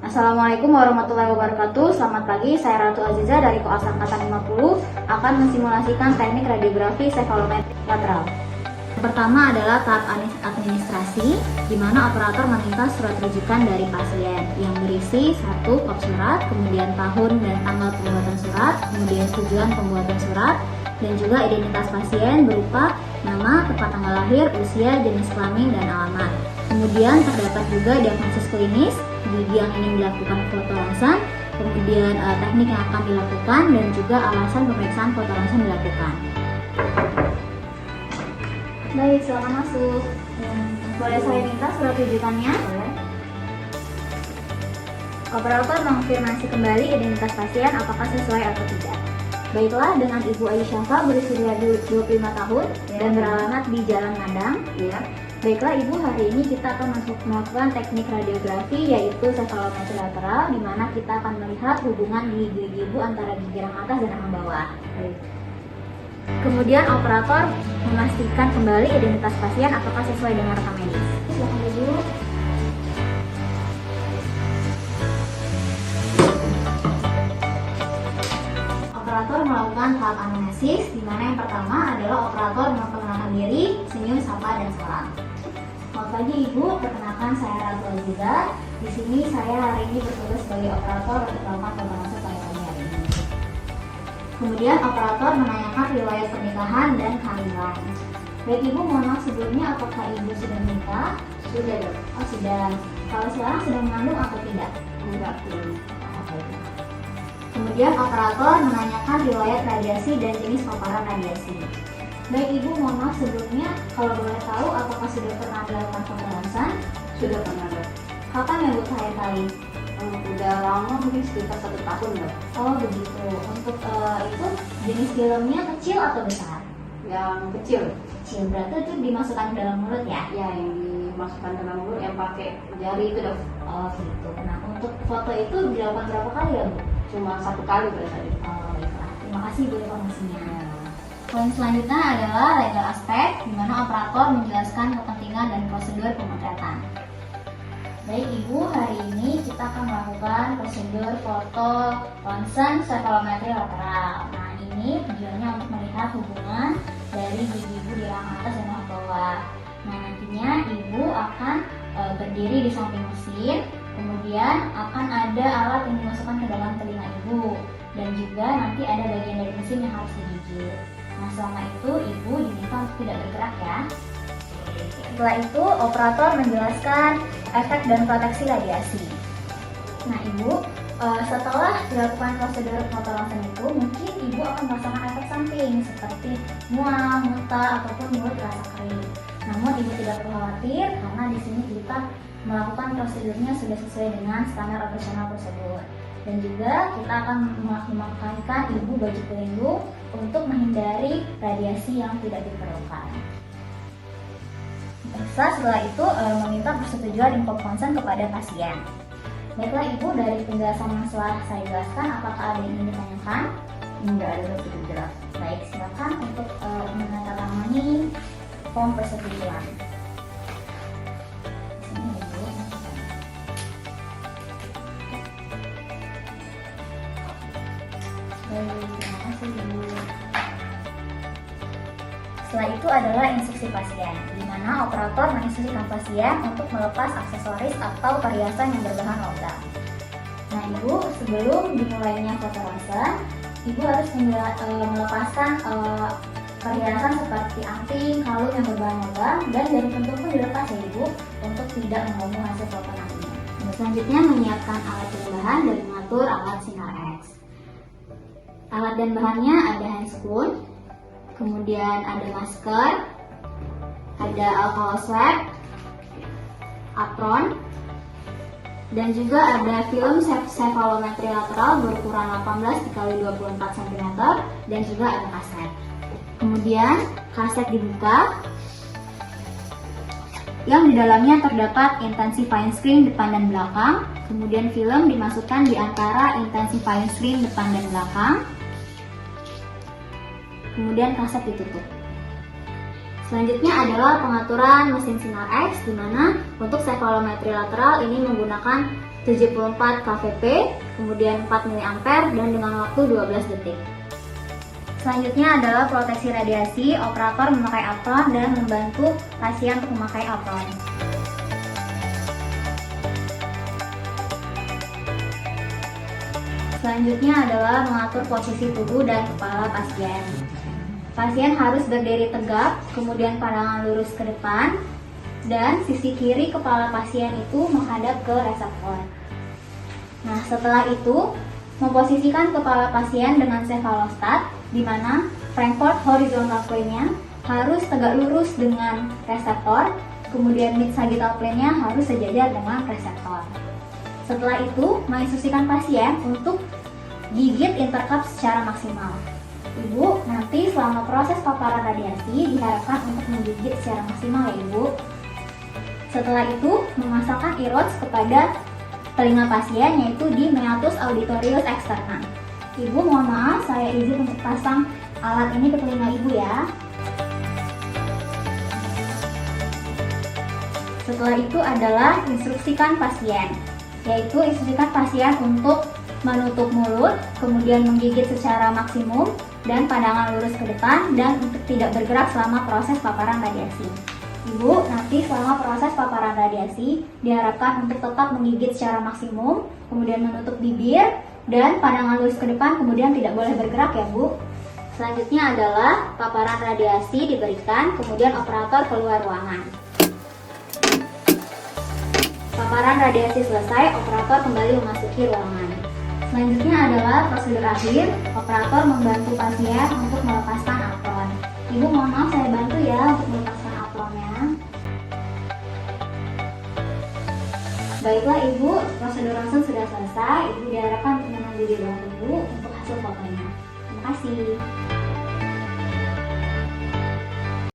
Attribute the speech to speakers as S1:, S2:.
S1: Assalamualaikum warahmatullahi wabarakatuh. Selamat pagi, saya Ratu Aziza dari Koas Angkatan 50 akan mensimulasikan teknik radiografi sefalometri lateral. Pertama adalah tahap administrasi, di mana operator meminta surat rujukan dari pasien yang berisi 1 kop surat, kemudian tahun dan tanggal pembuatan surat, kemudian tujuan pembuatan surat, dan juga identitas pasien berupa nama, tempat tanggal lahir, usia, jenis kelamin, dan alamat. Kemudian terdapat juga diagnosis klinis, gigi yang ingin dilakukan foto ronsen, kemudian teknik yang akan dilakukan, dan juga alasan pemeriksaan foto ronsen dilakukan. Baik, silakan masuk. Boleh saya minta surat rujukannya? Boleh. Operator mengonfirmasi kembali identitas pasien apakah sesuai atau tidak. Baiklah, dengan Ibu Aisyah berusia 25 tahun dan beralamat di Jalan Madang. Ya. Baiklah Ibu, hari ini kita akan melakukan teknik radiografi yaitu sefalometri lateral, di mana kita akan melihat hubungan gigi Ibu antara gigi rang atas dan rang bawah. Baik. Kemudian operator memastikan kembali identitas pasien apakah sesuai dengan rekam medis. Silakan Ibu. Operator melakukan tahap anamnesis, di mana yang pertama adalah operator memperkenalkan diri, senyum, sapa, dan salam. Selamat pagi Ibu, perkenalkan saya Ratu Aziza. Di sini saya hari ini bertugas sebagai operator untuk melakukan pembahasan pada pagi hari ini. Kemudian operator menanyakan riwayat pernikahan dan kehamilan. Baik Ibu, mohon maaf sebelumnya, apakah Ibu sudah menikah? Sudah. Oh sudah. Kalau sekarang sedang mengandung atau tidak? Enggak. Kemudian operator menanyakan riwayat radiasi dan jenis paparan radiasi. Baik Ibu, mohon maaf sebelumnya, kalau boleh tahu apakah sudah pernah dilakukan foto ronsen? Sudah pernah, Dok. Kapan ya Bu terakhir kali? Udah lama, mungkin sekitar 1 tahun, Dok. Oh begitu. Untuk itu jenis filmnya kecil atau besar? Yang kecil. Kecil, berarti itu dimasukkan ke dalam mulut ya? Ya, yang dimasukkan ke dalam mulut yang pakai jari itu, Dok. Oh gitu. Nah, untuk foto itu dilakukan berapa kali ya Bu? Cuma 1 kali pada tadi. Oh baiklah. Terima kasih Bu informasinya. Poin selanjutnya adalah legal aspek, di mana operator menjelaskan kepentingan dan prosedur pemotretan. Baik Ibu, hari ini kita akan melakukan prosedur foto ronsen sefalometri lateral. Nah ini tujuannya untuk melihat hubungan dari gigi Ibu di rang atas dan rang bawah. Nah nantinya Ibu akan berdiri di samping mesin, kemudian akan ada alat yang dimasukkan ke dalam telinga Ibu, dan juga nanti ada bagian dari mesin yang harus digigit. Nah selama itu Ibu diminta untuk tidak bergerak ya. Setelah itu operator menjelaskan efek dan proteksi radiasi. Nah Ibu, setelah dilakukan prosedur foto ronsen itu, mungkin Ibu akan merasakan efek samping seperti mual, muntah, ataupun mulut terasa kering. Namun Ibu tidak perlu khawatir karena di sini kita melakukan prosedurnya sudah sesuai dengan standar operasional prosedur. Dan juga kita akan memakaikan Ibu baju pelindung untuk menghindari radiasi yang tidak diperlukan. Setelah itu meminta persetujuan info konsen kepada pasien. Baiklah Ibu, dari penjelasan yang telah saya jelaskan, apakah ada yang ingin ditanyakan? Enggak ada, sudah jelas. Baik, silakan untuk menandatangani form persetujuan. Terima kasih Ibu. Setelah itu adalah instruksi pasien, di mana operator menginstruksikan pasien untuk melepas aksesoris atau perhiasan yang berbahan logam. Nah Ibu, sebelum dimulainya foto ronsen, Ibu harus melepaskan perhiasan seperti anting, kalung yang berbahan logam, dan jari pentul pun dilepas ya Ibu, untuk tidak mengganggu hasil foto nantinya. Selanjutnya menyiapkan alat dan bahan dan mengatur alat sinar X. Alat dan bahannya ada handscoon, kemudian ada masker, ada alcohol swab, apron, dan juga ada film sefalometri lateral berukuran 18x24 cm, dan juga ada kaset. Kemudian kaset dibuka, yang di dalamnya terdapat intensifying screen depan dan belakang. Kemudian film dimasukkan di antara intensifying screen depan dan belakang. Kemudian kaset ditutup. Selanjutnya adalah pengaturan mesin sinar X, di mana untuk sefalometri lateral ini menggunakan 74 kVp, kemudian 4 mA dan dengan waktu 12 detik. Selanjutnya adalah proteksi radiasi. Operator memakai apron dan membantu pasien untuk memakai apron. Selanjutnya adalah mengatur posisi tubuh dan kepala pasien. Pasien harus berdiri tegap, kemudian pandangan lurus ke depan, dan sisi kiri kepala pasien itu menghadap ke reseptor. Nah, setelah itu, memposisikan kepala pasien dengan cephalostat, di mana Frankfurt horizontal plane-nya harus tegak lurus dengan reseptor, kemudian mid sagittal plane-nya harus sejajar dengan reseptor. Setelah itu, menginstruksikan pasien untuk gigit intercup secara maksimal. Ibu, nanti selama proses paparan radiasi diharapkan untuk menggigit secara maksimal ya Ibu. Setelah itu, memasangkan earwax kepada telinga pasien, yaitu di meatus auditorius externa. Ibu, mohon maaf, saya izin untuk pasang alat ini ke telinga Ibu ya. Setelah itu adalah instruksikan pasien, yaitu instruksikan pasien untuk menutup mulut, kemudian menggigit secara maksimum, dan pandangan lurus ke depan, dan untuk tidak bergerak selama proses paparan radiasi. Ibu, nanti selama proses paparan radiasi diharapkan untuk tetap menggigit secara maksimum, kemudian menutup bibir, dan pandangan lurus ke depan, kemudian tidak boleh bergerak ya Bu. Selanjutnya adalah paparan radiasi diberikan, kemudian operator keluar ruangan. Paparan radiasi selesai, operator kembali memasuki ruangan. Selanjutnya adalah prosedur akhir, operator membantu pasien untuk melepaskan apron. Ibu, mohon maaf, saya bantu ya untuk melepaskan apronnya. Baiklah Ibu, prosedur ronsen sudah selesai. Ibu diharapkan untuk menunggu di ruang tunggu untuk hasil fotonya. Terima kasih.